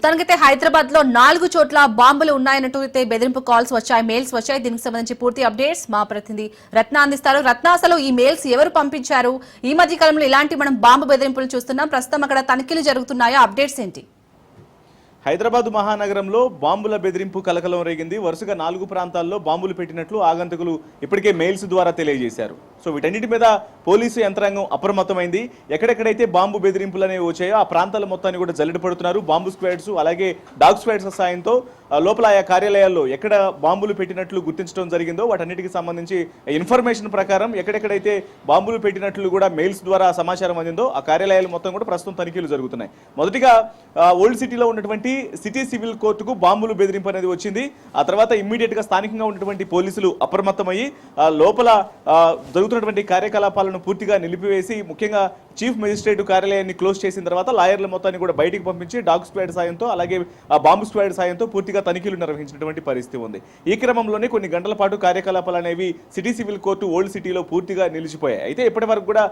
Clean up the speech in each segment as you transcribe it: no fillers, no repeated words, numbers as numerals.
తనకైతే హైదరాబాద్ లో 4 చోట్ల బాంబులు ఉన్నాయన్నట్టు అయితే బెదిరింపు కాల్స్ వచ్చాయి, మెయిల్స్ వచ్చాయి. దీనికి సంబంధించి పూర్తి అప్డేట్స్ మా ప్రతినిధి రత్న అందిస్తారు. రత్న, అసలు ఈ మెయిల్స్ ఎవరు పంపించారు? ఈ మధ్య కాలంలో ఇలాంటి మనం బాంబు బెదిరింపులు చూస్తున్నాం. ప్రస్తుతం అక్కడ తనిఖీలు జరుగుతున్నాయా? అప్డేట్స్ ఏంటి? హైదరాబాద్ మహానగరంలో బాంబుల బెదిరింపు కలకలం రేగింది. వరుసగా 4 ప్రాంతాల్లో బాంబులు పెట్టినట్లు ఆగంతకులు ఇప్పటికే మెయిల్స్ ద్వారా తెలియజేశారు. సో వీటన్నిటి మీద పోలీసు యంత్రాంగం అప్రమత్తమైంది. ఎక్కడెక్కడైతే బాంబు బెదిరింపులు అనేవి వచ్చాయో ఆ ప్రాంతాల మొత్తాన్ని కూడా జల్లెడ పడుతున్నారు. బాంబు స్క్వాడ్స్ అలాగే డాగ్ స్క్వాడ్స్ సాయంతో లోపల ఆయా కార్యాలయాల్లో ఎక్కడ బాంబులు పెట్టినట్లు గుర్తించడం జరిగిందో వాటన్నిటికి సంబంధించి ఇన్ఫర్మేషన్ ప్రకారం ఎక్కడెక్కడైతే బాంబులు పెట్టినట్లు కూడా మెయిల్స్ ద్వారా సమాచారం అందిందో ఆ కార్యాలయాలు మొత్తం కూడా ప్రస్తుతం తనిఖీలు జరుగుతున్నాయి. మొదటిగా ఓల్డ్ సిటీలో ఉన్నటువంటి సిటీ సివిల్ కోర్టుకు బాంబులు బెదిరింపు అనేది వచ్చింది. ఆ తర్వాత ఇమ్మీడియట్ గా స్థానికంగా ఉన్నటువంటి పోలీసులు అప్రమత్తమయ్యి లోపల జరుగుతున్నటువంటి కార్యకలాపాలను పూర్తిగా నిలిపివేసి ముఖ్యంగా చీఫ్ మెజిస్ట్రేట్ కార్యాలయాన్ని క్లోజ్ చేసిన తర్వాత లాయర్ల మొత్తాన్ని కూడా బయటికి పంపించి డాగ్ స్క్వాడ్ సాయంతో అలాగే బాంబు స్క్వాడ్ సాయంతో పూర్తిగా తనిఖీలు నిర్వహించినటువంటి పరిస్థితి ఉంది. ఈ క్రమంలోనే కొన్ని గంటల పాటు కార్యకలాపాలు అనేవి సిటీ సివిల్ కోర్టు ఓల్డ్ సిటీలో పూర్తిగా నిలిచిపోయాయి. అయితే ఇప్పటి వరకు కూడా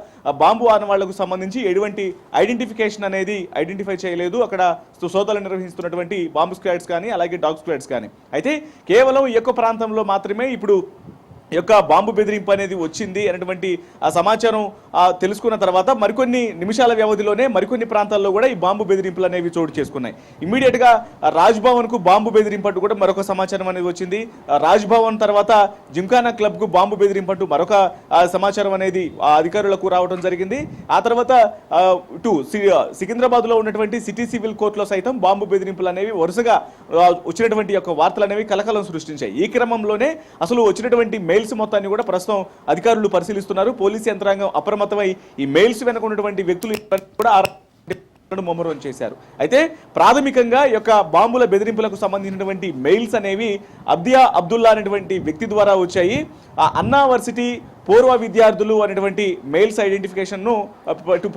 బాంబు ఆనవాళ్లకు సంబంధించి ఎటువంటి ఐడెంటిఫికేషన్ అనేది ఐడెంటిఫై చేయలేదు అక్కడ సోదాలు నిర్వహిస్తున్నటువంటి బాంబు స్క్వాడ్స్ కానీ అలాగే డాగ్ స్క్వాడ్స్ కానీ. అయితే కేవలం ఈ యొక్క ప్రాంతంలో మాత్రమే ఇప్పుడు యొక్క బాంబు బెదిరింపు అనేది వచ్చింది అనేటువంటి ఆ సమాచారం తెలుసుకున్న తర్వాత మరికొన్ని నిమిషాల వ్యవధిలోనే మరికొన్ని ప్రాంతాల్లో కూడా ఈ బాంబు బెదిరింపులు అనేవి చోటు చేసుకున్నాయి. ఇమ్మీడియట్ గా రాజ్ భవన్ కు బాంబు బెదిరింపట్టు కూడా మరొక సమాచారం అనేది వచ్చింది. రాజ్ భవన్ తర్వాత జిమ్ఖానా క్లబ్ కు బాంబు బెదిరింపట్టు మరొక సమాచారం అనేది అధికారులకు రావడం జరిగింది. ఆ తర్వాత సికింద్రాబాద్ లో ఉన్నటువంటి సిటీ సివిల్ కోర్టులో సైతం బాంబు బెదిరింపులు అనేవి వరుసగా వచ్చినటువంటి యొక్క వార్తలు అనేవి కలకలం సృష్టించాయి. ఈ క్రమంలోనే అసలు వచ్చినటువంటి మెయిల్స్ మొత్తాన్ని కూడా ప్రస్తుతం అధికారులు పరిశీలిస్తున్నారు. పోలీసు యంత్రాంగం అప్రమత్తమై ఈ మెయిల్స్ వెనుక ఉన్నటువంటి వ్యక్తులు కూడా ముమ్మరం చేశారు. అయితే ప్రాథమికంగా ఈ యొక్క బాంబుల బెదిరింపులకు సంబంధించినటువంటి మెయిల్స్ అనేవి అబ్దుల్లా అనేటువంటి వ్యక్తి ద్వారా వచ్చాయి. అన్నా వర్సిటీ పూర్వ విద్యార్థులు అనేటువంటి మెయిల్స్ ఐడెంటిఫికేషన్ను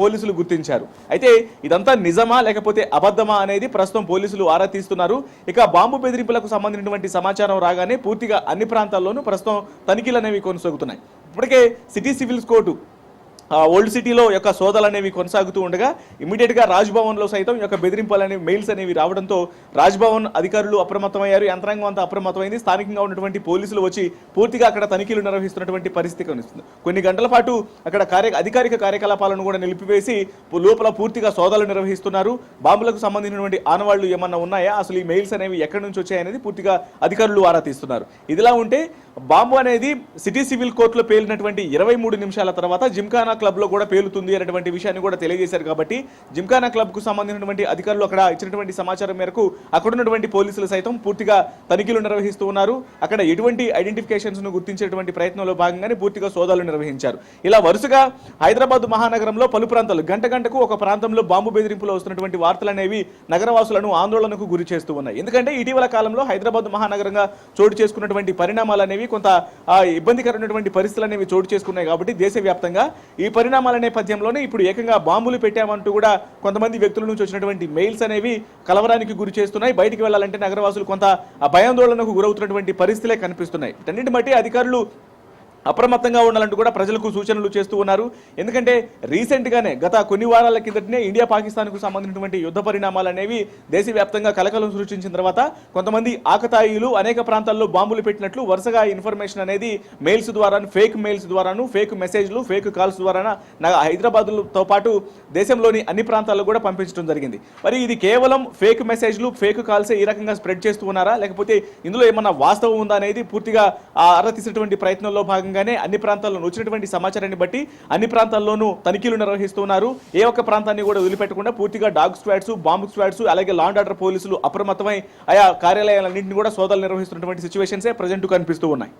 పోలీసులు గుర్తించారు. అయితే ఇదంతా నిజమా లేకపోతే అబద్ధమా అనేది ప్రస్తుతం పోలీసులు ఆరా తీస్తున్నారు. ఇక బాంబు బెదిరింపులకు సంబంధించినటువంటి సమాచారం రాగానే పూర్తిగా అన్ని ప్రాంతాల్లోనూ ప్రస్తుతం తనిఖీలు అనేవి కొనసాగుతున్నాయి. ఇప్పటికే సిటీ సివిల్స్ కోర్టు ఓల్డ్ సిటీలో యొక్క సోదాలు అనేవి కొనసాగుతూ ఉండగా ఇమీడియట్ గా రాజ్ భవన్ లో సైతం యొక్క బెదిరింపులు అనేవి మెయిల్స్ అనేవి రావడంతో రాజ్ భవన్ అధికారులు అప్రమత్తమయ్యారు. యంత్రాంగం అంతా అప్రమత్తమైంది. స్థానికంగా ఉన్నటువంటి పోలీసులు వచ్చి పూర్తిగా అక్కడ తనిఖీలు నిర్వహిస్తున్నటువంటి పరిస్థితి కనిపిస్తుంది. కొన్ని గంటల పాటు అక్కడ అధికారిక కార్యకలాపాలను కూడా నిలిపివేసి లోపల పూర్తిగా సోదాలు నిర్వహిస్తున్నారు. బాంబులకు సంబంధించినటువంటి ఆనవాళ్లు ఏమన్నా ఉన్నాయా, అసలు ఈ మెయిల్స్ అనేవి ఎక్కడి నుంచి వచ్చాయనేది పూర్తిగా అధికారులు ఆరా తీస్తున్నారు. ఇదిలా ఉంటే బాంబు అనేది సిటీ సివిల్ కోర్టులో పేలినటువంటి 23 నిమిషాల తర్వాత జిమ్ఖానా క్లబ్ లో కూడా పేలుతుంది అనేటువంటి విషయాన్ని కూడా తెలియజేశారు. కాబట్టి జిమ్ఖానా క్లబ్ కు సంబంధించినటువంటి అధికారులు అక్కడ ఇచ్చినటువంటి సమాచారం మేరకు అక్కడ ఉన్నటువంటి పోలీసులు సైతం పూర్తిగా తనిఖీలు నిర్వహిస్తూ ఉన్నారు. అక్కడ ఎటువంటి ఐడెంటిఫికేషన్స్ ను గుర్తించేటువంటి ప్రయత్నంలో భాగంగానే పూర్తిగా సోదాలు నిర్వహించారు. ఇలా వరుసగా హైదరాబాద్ మహానగరంలో పలు ప్రాంతాలు గంటకు ఒక ప్రాంతంలో బాంబు బెదిరింపులు వస్తున్నటువంటి వార్తలు అనేవి నగరవాసులను ఆందోళనకు గురి చేస్తూ ఉన్నాయి. ఎందుకంటే ఇటీవల కాలంలో హైదరాబాద్ మహానగరంగా చోటు చేసుకున్నటువంటి పరిణామాలు అనేవి కొంత ఇబ్బందికరమైనటువంటి పరిస్థితులు అనేవి చోటు చేసుకున్నాయి. కాబట్టి దేశవ్యాప్తంగా ఈ పరిణామాల నేపథ్యంలోనే ఇప్పుడు ఏకంగా బాంబులు పెట్టామంటూ కూడా కొంతమంది వ్యక్తుల నుంచి వచ్చినటువంటి మెయిల్స్ అనేవి కలవరానికి గురి చేస్తున్నాయి. బయటికి వెళ్లాలంటే నగరవాసులు కొంత భయాందోళనకు గురవుతున్నటువంటి పరిస్థితులే కనిపిస్తున్నాయి. వీటన్నిటి బట్టి అధికారులు అప్రమత్తంగా ఉండాలంటూ కూడా ప్రజలకు సూచనలు చేస్తూ ఉన్నారు. ఎందుకంటే రీసెంట్ గానే గత కొన్ని వారాల కిందటనే ఇండియా పాకిస్తాన్ కు సంబంధించినటువంటి యుద్ధ పరిణామాలు అనేవి దేశవ్యాప్తంగా కలకలం సృష్టించిన తర్వాత కొంతమంది ఆకతాయిలు అనేక ప్రాంతాల్లో బాంబులు పెట్టినట్లు వరుసగా ఇన్ఫర్మేషన్ అనేది మెయిల్స్ ద్వారా, ఫేక్ మెయిల్స్ ద్వారాను, ఫేక్ మెసేజ్లు, ఫేక్ కాల్స్ ద్వారా హైదరాబాద్తో పాటు దేశంలోని అన్ని ప్రాంతాల్లో కూడా పంపించడం జరిగింది. మరి ఇది కేవలం ఫేక్ మెసేజ్లు, ఫేక్ కాల్సే ఈ రకంగా స్ప్రెడ్ చేస్తూ ఉన్నారా లేకపోతే ఇందులో ఏమన్నా వాస్తవం ఉందా అనేది పూర్తిగా ఆరా తీసేటువంటి ప్రయత్నంలో భాగంగా అన్ని ప్రాంతాల్లో వచ్చినటువంటి సమాచారాన్ని బట్టి అన్ని ప్రాంతాల్లోనూ తనిఖీలు నిర్వహిస్తున్నారు. ఏ ఒక్క ప్రాంతాన్ని కూడా వదిలిపెట్టకుండా పూర్తిగా డాగ్ స్క్వాడ్స్, బాంబు స్క్వాడ్స్ అలాగే లా అండ్ ఆర్డర్ పోలీసులు అప్రమత్తమై ఆయా కార్యాలయాలన్నింటినీ కూడా సోదాలు నిర్వహిస్తున్నటువంటి సిచ్యువేషన్సే ప్రజెంట్ కనిపిస్తూ ఉన్నాయి.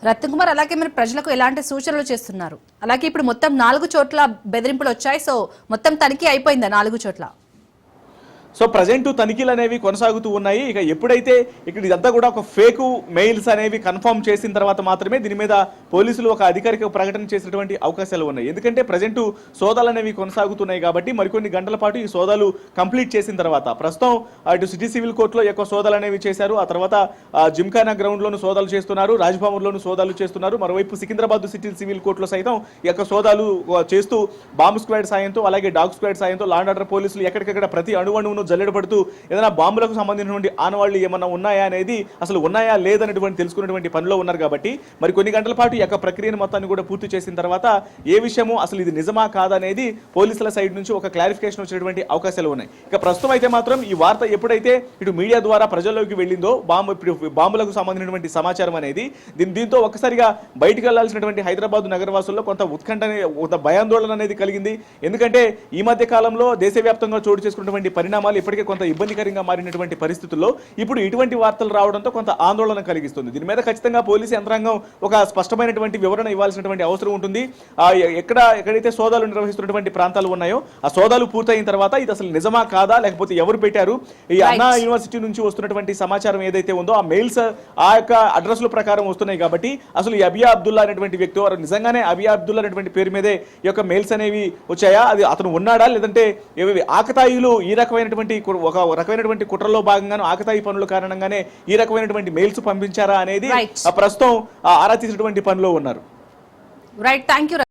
రత్నకుమార్, అలాగే మీరు ప్రజలకు ఎలాంటి సూచనలు చేస్తున్నారు? అలాగే ఇప్పుడు మొత్తం 4 చోట్ల బెదిరింపులు వచ్చాయి. సో మొత్తం తనిఖీ అయిపోయిందా 4 చోట్ల? సో ప్రజెంట్ తనిఖీలు అనేవి కొనసాగుతూ ఉన్నాయి. ఇక ఎప్పుడైతే ఇక్కడ ఇదంతా కూడా ఒక ఫేక్ మెయిల్స్ అనేవి కన్ఫర్మ్ చేసిన తర్వాత మాత్రమే దీని మీద పోలీసులు ఒక అధికారిక ప్రకటన చేసినటువంటి అవకాశాలు ఉన్నాయి. ఎందుకంటే ప్రజెంట్ సోదాలు అనేవి కొనసాగుతున్నాయి కాబట్టి మరికొన్ని గంటల పాటు ఈ సోదాలు కంప్లీట్ చేసిన తర్వాత ప్రస్తుతం అటు సిటీ సివిల్ కోర్టులో ఎక్కువ సోదాలు అనేవి చేశారు. ఆ తర్వాత జిమ్ఖానా గ్రౌండ్ లోను సోదాలు చేస్తున్నారు, రాజ్భవన్ లోను సోదాలు చేస్తున్నారు. మరోవైపు సికింద్రాబాద్ సిటీ సివిల్ కోర్టులో సైతం ఈ యొక్క సోదాలు చేస్తూ బాంబు స్క్వాడ్ సాయంతో అలాగే డాగ్ స్క్వాడ్ సాయంతో లా అండ్ ఆర్డర్ పోలీసులు ఎక్కడికక్కడ ప్రతి అణువణువును జల్లెడ పడుతూ ఏదైనా బాంబులకు సంబంధించినటువంటి ఆనవాళ్లు ఏమన్నా ఉన్నాయా అనేది, అసలు ఉన్నాయా లేదనేటువంటి తెలుసుకున్నటువంటి పనిలో ఉన్నారు కాబట్టి మరి కొన్ని గంటల పాటు ఈ యొక్క ప్రక్రియను మొత్తాన్ని కూడా పూర్తి చేసిన తర్వాత ఏ విషయము అసలు ఇది నిజమా కాదనేది పోలీసుల సైడ్ నుంచి ఒక క్లారిఫికేషన్ వచ్చేటువంటి అవకాశాలు ఉన్నాయి. ఇక ప్రస్తుతం అయితే మాత్రం ఈ వార్త ఎప్పుడైతే ఇటు మీడియా ద్వారా ప్రజల్లోకి వెళ్ళిందో బాంబులకు సంబంధించినటువంటి సమాచారం అనేది దీంతో ఒక్కసారిగా బయటకు వెళ్లాల్సినటువంటి హైదరాబాద్ నగరవాసుల్లో కొంత ఉత్కంఠ, కొంత భయాందోళన అనేది కలిగింది. ఎందుకంటే ఈ మధ్య కాలంలో దేశవ్యాప్తంగా చోటు చేసుకున్నటువంటి పరిణామాలు ఇప్పటికే కొంత ఇబ్బందికరంగా మారినటువంటి పరిస్థితుల్లో ఇప్పుడు ఇటువంటి వార్తలు రావడంతో కొంత ఆందోళన కలిగిస్తుంది. దీని మీద ఖచ్చితంగా పోలీసు యంత్రాంగం ఒక స్పష్టమైనటువంటి వివరణ ఇవ్వాల్సినటువంటి అవసరం ఉంటుంది. ఎక్కడైతే సోదాలు నిర్వహిస్తున్నటువంటి ప్రాంతాలు ఉన్నాయో ఆ సోదాలు పూర్తయిన తర్వాత ఇది అసలు నిజమా కాదా, లేకపోతే ఎవరు పెట్టారు, ఈ అన్నా యూనివర్సిటీ నుంచి వస్తున్నటువంటి సమాచారం ఏదైతే ఉందో ఆ మెయిల్స్ ఆ యొక్క అడ్రస్ల ప్రకారం వస్తున్నాయి కాబట్టి అసలు ఈ అబియా అబ్దుల్లా అనేటువంటి వ్యక్తి వారు నిజంగానే అబియా అబ్దుల్లా అనేటువంటి పేరు మీదే ఈ యొక్క మెయిల్స్ అనేవి వచ్చాయా, అది అతను ఉన్నాడా, లేదంటే ఆకతాయిలు ఈ రకమైనటువంటి ఒక రకమైనటువంటి కుట్రలో భాగంగాను ఆకతాయి పనుల కారణంగానే ఈ రకమైనటువంటి మెయిల్స్ పంపించారా అనేది ప్రస్తుతం ఆరా తీసినటువంటి పనిలో ఉన్నారు. Right, thank you.